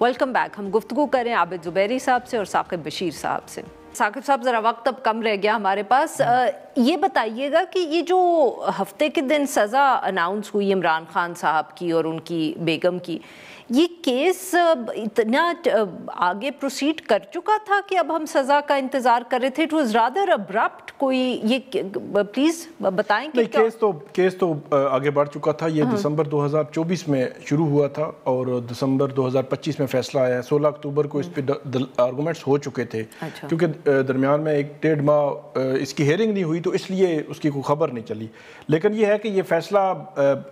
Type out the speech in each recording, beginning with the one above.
Welcome back. हम गुफ्तगू करें आबिद ज़ुबैरी साहब से और साकिब बशीर साहब से। साकिब साहब, ज़रा वक्त अब कम रह गया हमारे पास। ये बताइएगा कि ये जो हफ्ते के दिन सज़ा अनाउंस हुई इमरान खान साहब की और उनकी बेगम की, ये केस इतना आगे प्रोसीड कर चुका था कि अब हम सज़ा का इंतज़ार कर रहे थे? It was rather abrupt. कोई ये प्लीज़ बताएं कि केस तो आगे बढ़ चुका था। ये दिसंबर 2024 में शुरू हुआ था और दिसंबर 2025 में फैसला आया। 16 अक्टूबर को इस पे आर्गूमेंट्स हो चुके थे। अच्छा। क्योंकि दरमियान में 1.5 माह इसकी हेयरिंग नहीं हुई, तो इसलिए उसकी कोई खबर नहीं चली। लेकिन ये है कि ये फैसला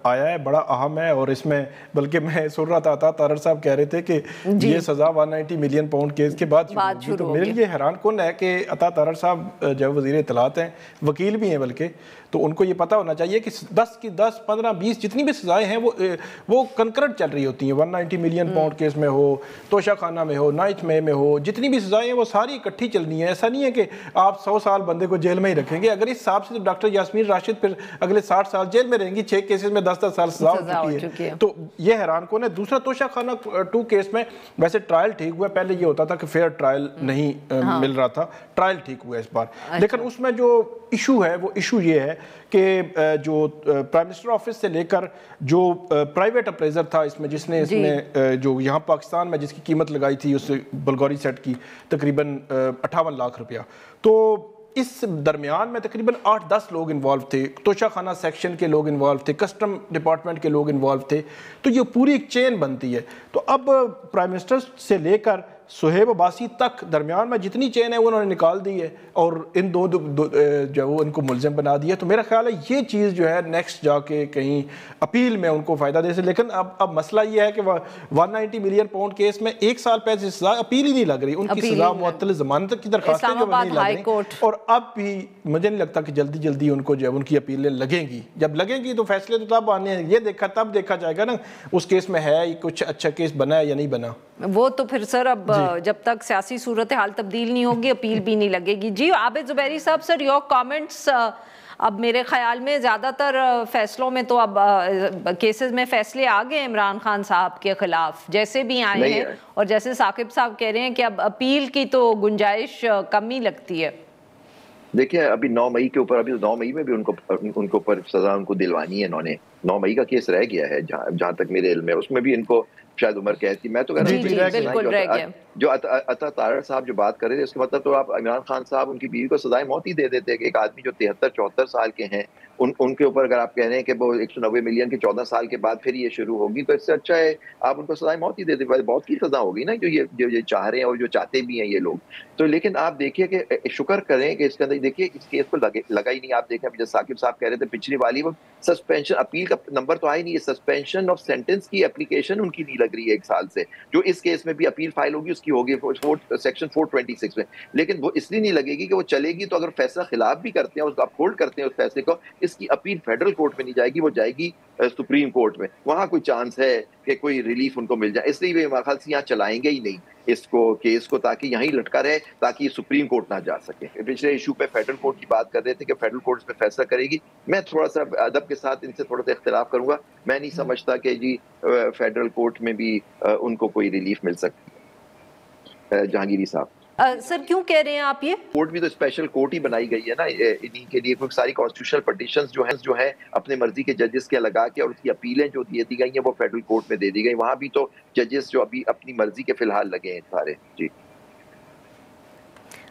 आया है, बड़ा अहम है। और इसमें बल्कि मैं सुन रहा था तारड़ साहब कह रहे थे कि ये सजा 190 मिलियन पाउंड केस के बाद शुरू। तो मेरे लिए हैरान कौन है कि अता तारड़ साहब जब वज़ीर इत्तलात हैं, वकील भी हैं बल्कि, तो उनको ये पता होना चाहिए कि 10 की 10, 15, 20 जितनी भी सजाएं हैं वो कंकरेंट चल रही होती हैं। 190 मिलियन पाउंड केस में हो, तोशा खाना में हो, 9 मई में हो, जितनी भी सजाएं हैं वो सारी इकट्ठी चलनी है। ऐसा नहीं है कि आप 100 साल बंदे को जेल में ही रखेंगे। अगर इस हिसाब से तो डॉक्टर यास्मीन राशिद फिर अगले 60 साल जेल में रहेंगी। 6 केसेस में 10-10 साल सजा हो चुकी है। तो ये हैरान कौन है। दूसरा, तोशा खाना 2 केस में वैसे ट्रायल ठीक हुआ। पहले ये होता था कि फेयर ट्रायल नहीं मिल रहा था, ट्रायल ठीक हुआ इस बार। लेकिन उसमें जो इशू है वो इशू ये है कि जो प्राइम मिनिस्टर ऑफिस से लेकर जो प्राइवेट अप्रेजर था इसमें, जिसने इसमें जो यहाँ पाकिस्तान में जिसकी कीमत लगाई थी उस बुल्गारी सेट की तकरीबन 58 लाख रुपया, तो इस दरमियान में तकरीबन 8-10 लोग इन्वॉल्व थे। तोशा खाना सेक्शन के लोग इन्वॉल्व थे, कस्टम डिपार्टमेंट के लोग इन्वॉल्व थे। तो ये पूरी एक चेन बनती है। तो अब प्राइम मिनिस्टर से लेकर सुहेब अब्बासी तक दरमियान में जितनी चेन है वो उन्होंने निकाल दी है और इन दो जो वो इनको मुलजिम बना दिया। तो मेरा ख्याल है ये चीज़ जो है नेक्स्ट जाके कहीं अपील में उनको फ़ायदा दे सके। लेकिन अब मसला ये है कि 190 मिलियन पाउंड केस में 1 साल पहले सजा अपील ही नहीं लग रही। उनकी सजा मुअत्तल ज़मानत की दरखास्तें जो नहीं लग रही। और अब भी मुझे नहीं लगता कि जल्दी उनको जो है उनकी अपीलें लगेंगी। जब लगेंगी तो फैसले तो तब आने हैं। ये तब देखा जाएगा ना उस केस में है कुछ अच्छा केस बना है या नहीं बना। वो तो फिर सर अब जब तक सियासी सूरत हाल तब्दील नहीं होगी अपील भी नहीं लगेगी। जी आबिद ज़ुबैरी साहब, सर योर कमेंट्स। अब मेरे ख्याल में ज़्यादातर फैसलों में तो अब केसेस में फैसले आ गए इमरान खान साहब के खिलाफ, जैसे भी आए हैं। और जैसे साकिब साहब कह रहे हैं कि अब अपील की तो गुंजाइश कम ही लगती है। देखिए अभी 9 मई के ऊपर, अभी 9 मई में भी उनको ऊपर सजा उनको दिलवानी है। इन्होंने 9 मई का केस रह गया है जहां तक मेरे इल्म है। उसमें भी इनको शायद उम्र कैद की। मैं तो कह रहा हूँ जो अता तारड़ साहब जो बात कर रहे थे उसके मतलब तो आप इमरान खान साहब उनकी बीवी को सजाए मौत ही दे देते। एक आदमी जो 73-74 साल के हैं उनके ऊपर अगर आप कह रहे हैं कि वो 190 मिलियन के 14 साल के बाद फिर ये शुरू होगी, तो इससे अच्छा है आप उनको सजाए मौत ही दे देते। बहुत की सजा होगी ना जो ये चाह रहे हैं और जो चाहते भी हैं ये लोग। तो लेकिन आप देखिए कि शुक्र करें कि इसके अंदर देखिए इस केस को लगा ही नहीं। आप देखें अभी जैसे साकिब साहब कह रहे थे पिछली वाली वो सस्पेंशन अपील का नंबर तो आया नहीं है, सस्पेंशन ऑफ सेंटेंस की एप्लीकेशन उनकी नहीं लग रही है 1 साल से। जो इस केस में भी अपील फाइल होगी उसकी होगी सेक्शन 426 में। लेकिन वो इसलिए नहीं लगेगी कि वो चलेगी तो अगर फैसला खिलाफ भी करते हैं उसको अपहोल्ड करते हैं उस फैसले को, इसकी अपील फेडरल कोर्ट में नहीं जाएगी, वो जाएगी सुप्रीम कोर्ट में। वहां कोई चांस है कि कोई रिलीफ उनको मिल जाए। इसलिए वे मेरे ख्याल से यहाँ चलाएंगे ही नहीं इसको केस को, ताकि यहीं लटका रहे, ताकि सुप्रीम कोर्ट ना जा सके। पिछले इशू पे फेडरल कोर्ट की बात कर रहे थे कि फेडरल कोर्ट इस पे फैसला करेगी। मैं थोड़ा सा अदब के साथ इनसे थोड़ा सा इख्तिलाफ करूंगा। मैं नहीं समझता कि जी फेडरल कोर्ट में भी उनको कोई रिलीफ मिल सकती है। जहांगीरी साहब सर क्यों कह रहे हैं आप ये? कोर्ट भी तो स्पेशल कोर्ट ही बनाई गई है ना इन्हीं के लिए। सारी कॉन्स्टिट्यूशनल पटिशंस जो है अपने मर्जी के जजेस के लगा के और उसकी अपीलें जो दी गई हैं वो फेडरल कोर्ट में दे दी गई। वहां भी तो जजेस जो अभी अपनी मर्जी के फिलहाल लगे हैं सारे। जी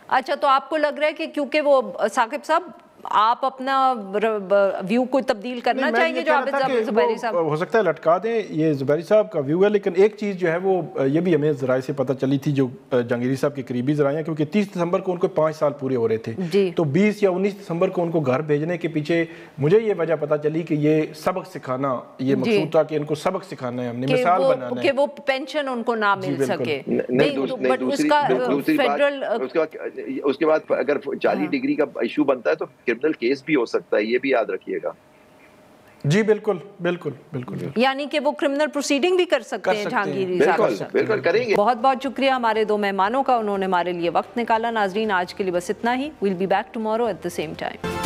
अच्छा, तो आपको लग रहा है कि क्योंकि वो साकिब साहब आप अपना व्यू को तब्दील करना चाहेंगे जो आबिद ज़ुबैरी साहब? हो सकता है लटका दें, ये ज़ुबैरी साहब का व्यू है। लेकिन एक चीज़ जो है वो ये भी हमें ज़राए से पता चली थी जो जहांगीरी साहब के करीबी ज़राए हैं, क्योंकि 30 दिसंबर को उनको 5 साल पूरे हो रहे थे। तो 20 या 19 दिसंबर को उनको घर भेजने के पीछे मुझे ये वजह पता चली कि ये सबक सिखाना, ये मकसूद था कि इनको सबक सिखाना है, हमने मिसाल बनाना है कि वो पेंशन उनको ना मिल सके। उसके बाद अगर 40 डिग्री का इशू बनता है तो क्रिमिनल केस भी हो सकता है, ये भी याद रखिएगा। जी बिल्कुल बिल्कुल बिल्कुल। यानी कि वो क्रिमिनल प्रोसीडिंग भी कर सकते हैं जहांगीरी साहब। बिल्कुल करेंगे। बहुत बहुत शुक्रिया हमारे 2 मेहमानों का, उन्होंने हमारे लिए वक्त निकाला। नाजरीन आज के लिए बस इतना ही। Will be back tomorrow at the same time.